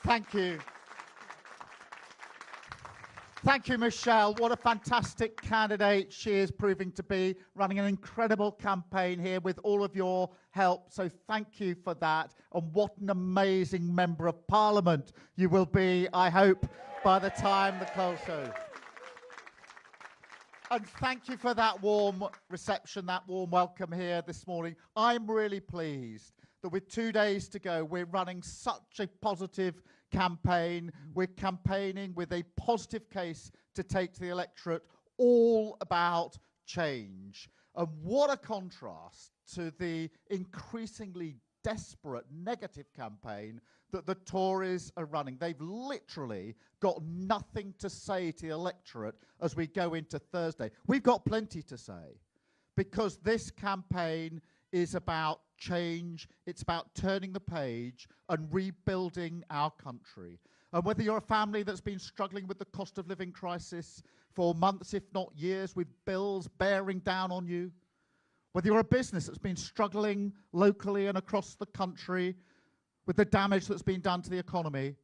Thank you. Thank you, Michelle. What a fantastic candidate she is proving to be, running an incredible campaign here with all of your help. So thank you for that. And what an amazing member of Parliament you will be, I hope, by the time the poll shows. And thank you for that warm reception, that warm welcome here this morning. I'm really pleased that with 2 days to go, we're running such a positive campaign. We're campaigning with a positive case to take to the electorate, all about change. And what a contrast to the increasingly desperate negative campaign that the Tories are running. They've literally got nothing to say to the electorate as we go into Thursday. We've got plenty to say, because this campaign is about change. It's about turning the page and rebuilding our country. And whether you're a family that's been struggling with the cost of living crisis for months, if not years, with bills bearing down on you, whether you're a business that's been struggling locally and across the country with the damage that's been done to the economy,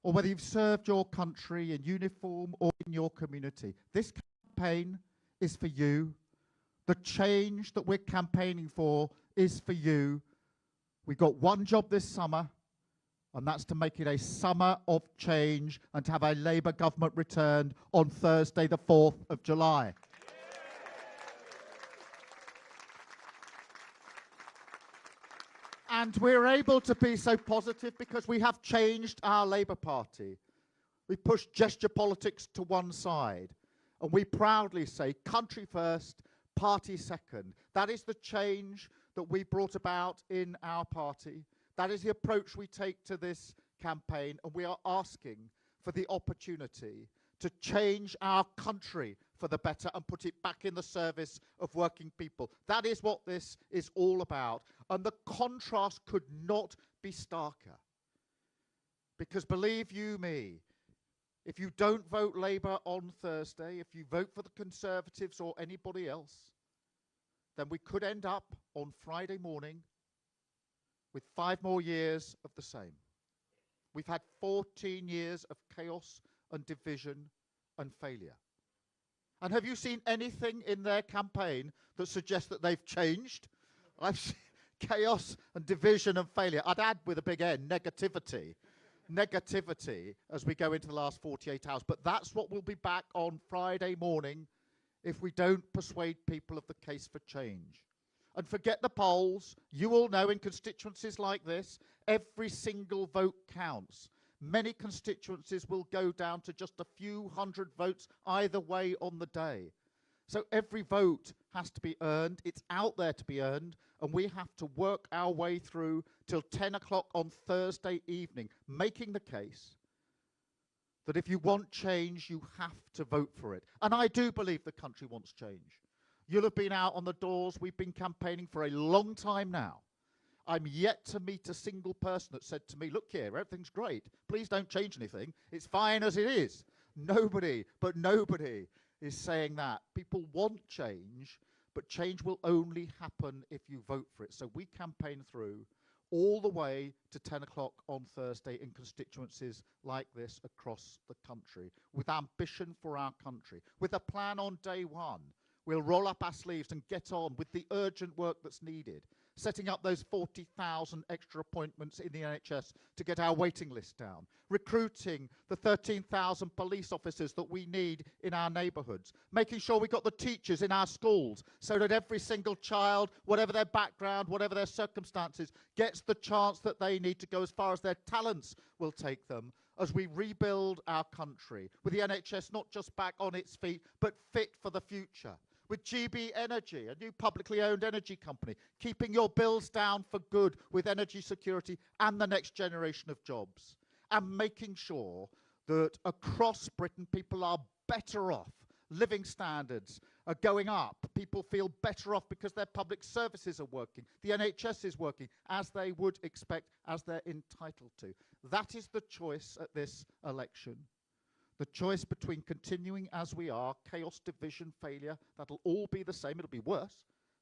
or whether you've served your country in uniform or in your community, this campaign is for you. The change that we're campaigning for is for you. We've got one job this summer, and that's to make it a summer of change and to have a Labour government returned on Thursday, the 4th of July. And we're able to be so positive because we have changed our Labour Party. We pushed gesture politics to one side, and we proudly say country first, party second. That is the change that we brought about in our party. That is the approach we take to this campaign, and we are asking for the opportunity to change our country for the better and put it back in the service of working people. That is what this is all about. And the contrast could not be starker. Because believe you me, if you don't vote Labour on Thursday, if you vote for the Conservatives or anybody else, then we could end up on Friday morning with 5 more years of the same. We've had 14 years of chaos and division and failure. And have you seen anything in their campaign that suggests that they've changed? I've seen chaos and division and failure. I'd add with a big N, negativity. Negativity as we go into the last 48 hours. But that's what will be back on Friday morning if we don't persuade people of the case for change. And forget the polls. You all know in constituencies like this, every single vote counts. Many constituencies will go down to just a few hundred votes either way on the day. So every vote has to be earned. It's out there to be earned, and we have to work our way through till 10 o'clock on Thursday evening, making the case that if you want change, you have to vote for it. And I do believe the country wants change. You'll have been out on the doors. We've been campaigning for a long time now. I'm yet to meet a single person that said to me, look here, everything's great. Please don't change anything. It's fine as it is. Nobody is saying that. People want change, but change will only happen if you vote for it. So we campaign through all the way to 10 o'clock on Thursday in constituencies like this across the country, with ambition for our country, with a plan on day one. We'll roll up our sleeves and get on with the urgent work that's needed, setting up those 40,000 extra appointments in the NHS to get our waiting list down, recruiting the 13,000 police officers that we need in our neighbourhoods, making sure we've got the teachers in our schools so that every single child, whatever their background, whatever their circumstances, gets the chance that they need to go as far as their talents will take them, as we rebuild our country, with the NHS not just back on its feet, but fit for the future. With GB Energy, a new publicly owned energy company, keeping your bills down for good with energy security and the next generation of jobs. And making sure that across Britain people are better off. Living standards are going up. People feel better off because their public services are working. The NHS is working as they would expect, as they're entitled to. That is the choice at this election. The choice between continuing as we are, chaos, division, failure, that'll all be the same. It'll be worse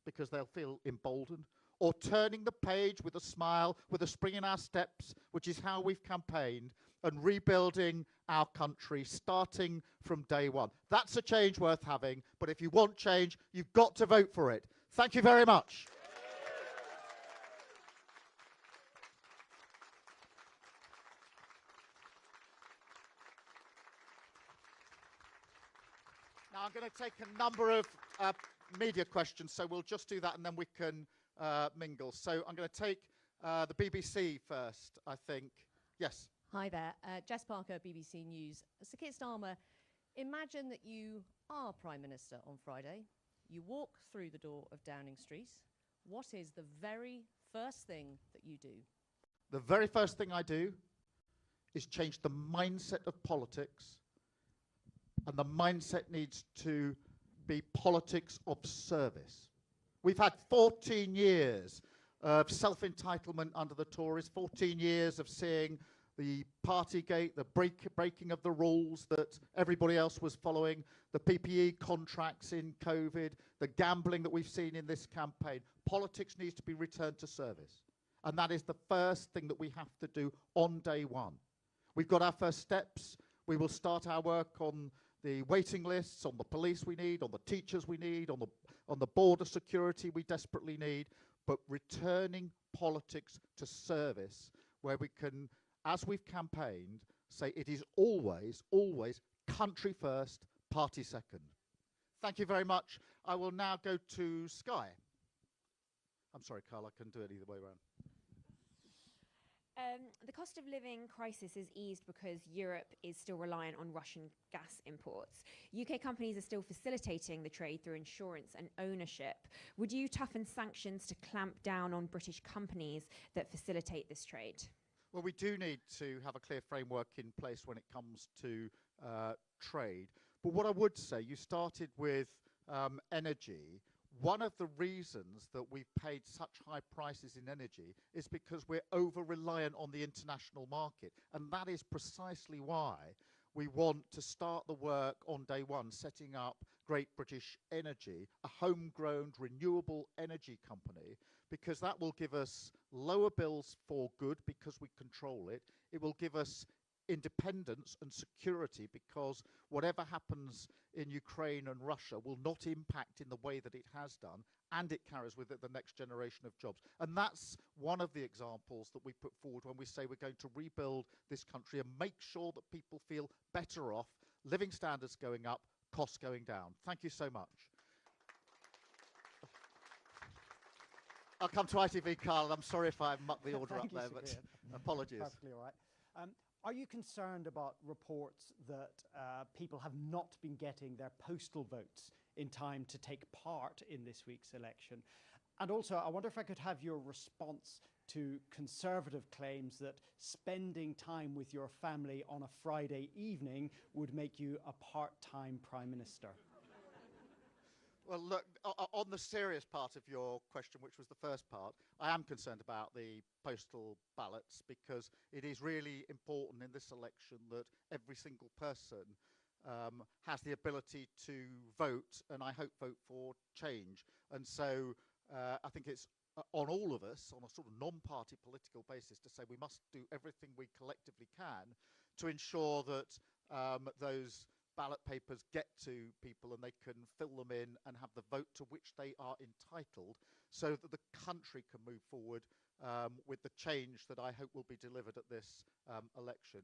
because they'll feel emboldened. or turning the page with a smile, with a spring in our steps, which is how we've campaigned, and rebuilding our country, starting from day one. That's a change worth having, but if you want change, you've got to vote for it. Thank you very much. Now, I'm going to take a number of media questions, so we'll just do that and then we can mingle. So I'm going to take the BBC first, I think. Yes. Hi there, Jess Parker, BBC News. Sir Keir Starmer, imagine that you are Prime Minister on Friday. You walk through the door of Downing Street. What is the very first thing that you do? The very first thing I do is change the mindset of politics, and the mindset needs to be politics of service. We've had 14 years of self-entitlement under the Tories, 14 years of seeing the Partygate, the breaking of the rules that everybody else was following, the PPE contracts in COVID, the gambling that we've seen in this campaign. Politics needs to be returned to service. And that is the first thing that we have to do on day one. We've got our first steps. We will start our work on the waiting lists, on the police we need, on the teachers we need, on the border security we desperately need, but returning politics to service where we can, as we've campaigned, say it is always, always country first, party second. Thank you very much. I will now go to Sky. I'm sorry, Carl, I couldn't do it either way around. The cost of living crisis is eased because Europe is still reliant on Russian gas imports. UK companies are still facilitating the trade through insurance and ownership. Would you toughen sanctions to clamp down on British companies that facilitate this trade? Well, we do need to have a clear framework in place when it comes to trade. But what I would say, you started with energy. One of the reasons that we've paid such high prices in energy is because we're over-reliant on the international market. And that is precisely why we want to start the work on day one, setting up Great British Energy, a homegrown renewable energy company, because that will give us lower bills for good because we control it. It will give us independence and security because whatever happens in Ukraine and Russia will not impact in the way that it has done, and it carries with it the next generation of jobs. And that's one of the examples that we put forward when we say we're going to rebuild this country and make sure that people feel better off, living standards going up, costs going down. Thank you so much. I'll come to ITV, Carl. I'm sorry if I mucked the order up there, but apologies. Perfectly all right. Are you concerned about reports that people have not been getting their postal votes in time to take part in this week's election? And also, I wonder if I could have your response to Conservative claims that spending time with your family on a Friday evening would make you a part-time Prime Minister. Well, look, on the serious part of your question, which was the first part, I am concerned about the postal ballots because it is really important in this election that every single person has the ability to vote, and I hope vote for change. And so I think it's on all of us, on a sort of non-party political basis, to say we must do everything we collectively can to ensure that those ballot papers get to people and they can fill them in and have the vote to which they are entitled so that the country can move forward with the change that I hope will be delivered at this election.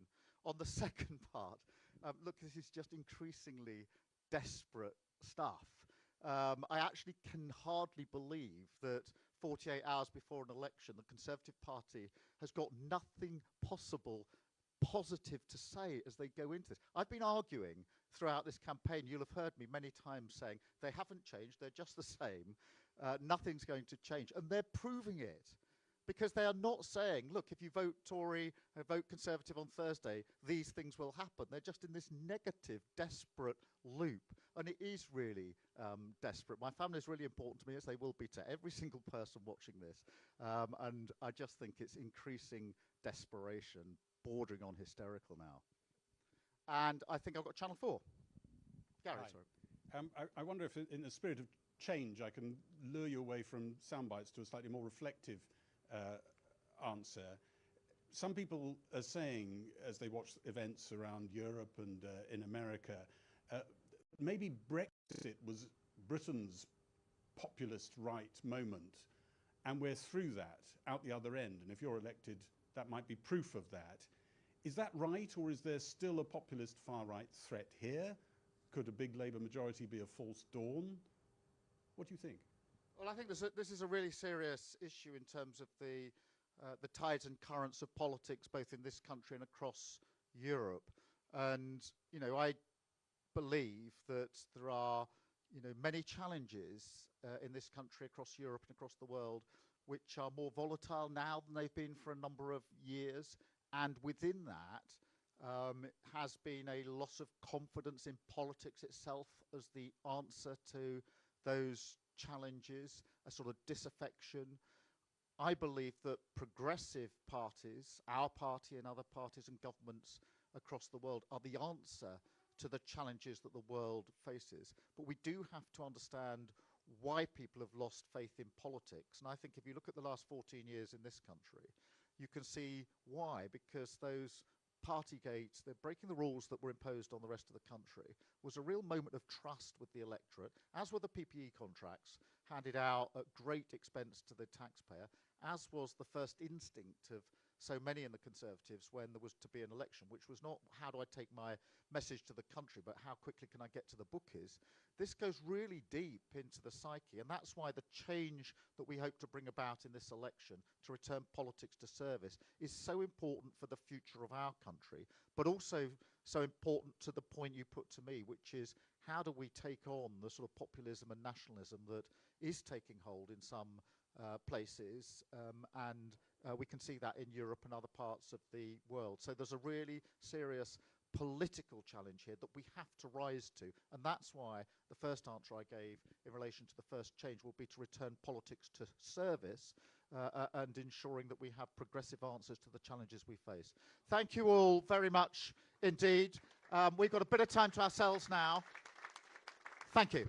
On the second part, look, this is just increasingly desperate stuff. I actually can hardly believe that 48 hours before an election, the Conservative Party has got nothing possible positive to say as they go into this. I've been arguing throughout this campaign, you'll have heard me many times saying they haven't changed, they're just the same, nothing's going to change. And they're proving it because they are not saying, look, if you vote Tory, vote Conservative on Thursday, these things will happen. They're just in this negative, desperate loop. And it is really desperate. My family is really important to me, as they will be to every single person watching this. And I just think it's increasing desperation, bordering on hysterical now. And I think I've got Channel 4. Gary, sorry. I wonder if, in the spirit of change, I can lure you away from sound bites to a slightly more reflective answer. Some people are saying, as they watch events around Europe and in America, maybe Brexit was Britain's populist right moment, and we're through that, out the other end. And if you're elected, that might be proof of that. Is that right, or is there still a populist far-right threat here? Could a big Labour majority be a false dawn? What do you think? Well, I think this is a really serious issue in terms of the tides and currents of politics, both in this country and across Europe. And, you know, I believe that there are, you know, many challenges in this country, across Europe and across the world, which are more volatile now than they've been for a number of years. And within that has been a loss of confidence in politics itself as the answer to those challenges, a sort of disaffection. I believe that progressive parties, our party and other parties and governments across the world, are the answer to the challenges that the world faces. But we do have to understand why people have lost faith in politics. And I think if you look at the last 14 years in this country, you can see why, because those party gates, they're breaking the rules that were imposed on the rest of the country, was a real moment of trust with the electorate, as were the PPE contracts handed out at great expense to the taxpayer, as was the first instinct of so many in the Conservatives when there was to be an election, which was not how do I take my message to the country, but how quickly can I get to the bookies. This goes really deep into the psyche, and that's why the change that we hope to bring about in this election to return politics to service is so important for the future of our country, but also so important to the point you put to me, which is how do we take on the sort of populism and nationalism that is taking hold in some places, and we can see that in Europe and other parts of the world. So there's a really serious political challenge here that we have to rise to, and that's why the first answer I gave in relation to the first change will be to return politics to service and ensuring that we have progressive answers to the challenges we face. Thank you all very much indeed. We've got a bit of time to ourselves now. Thank you.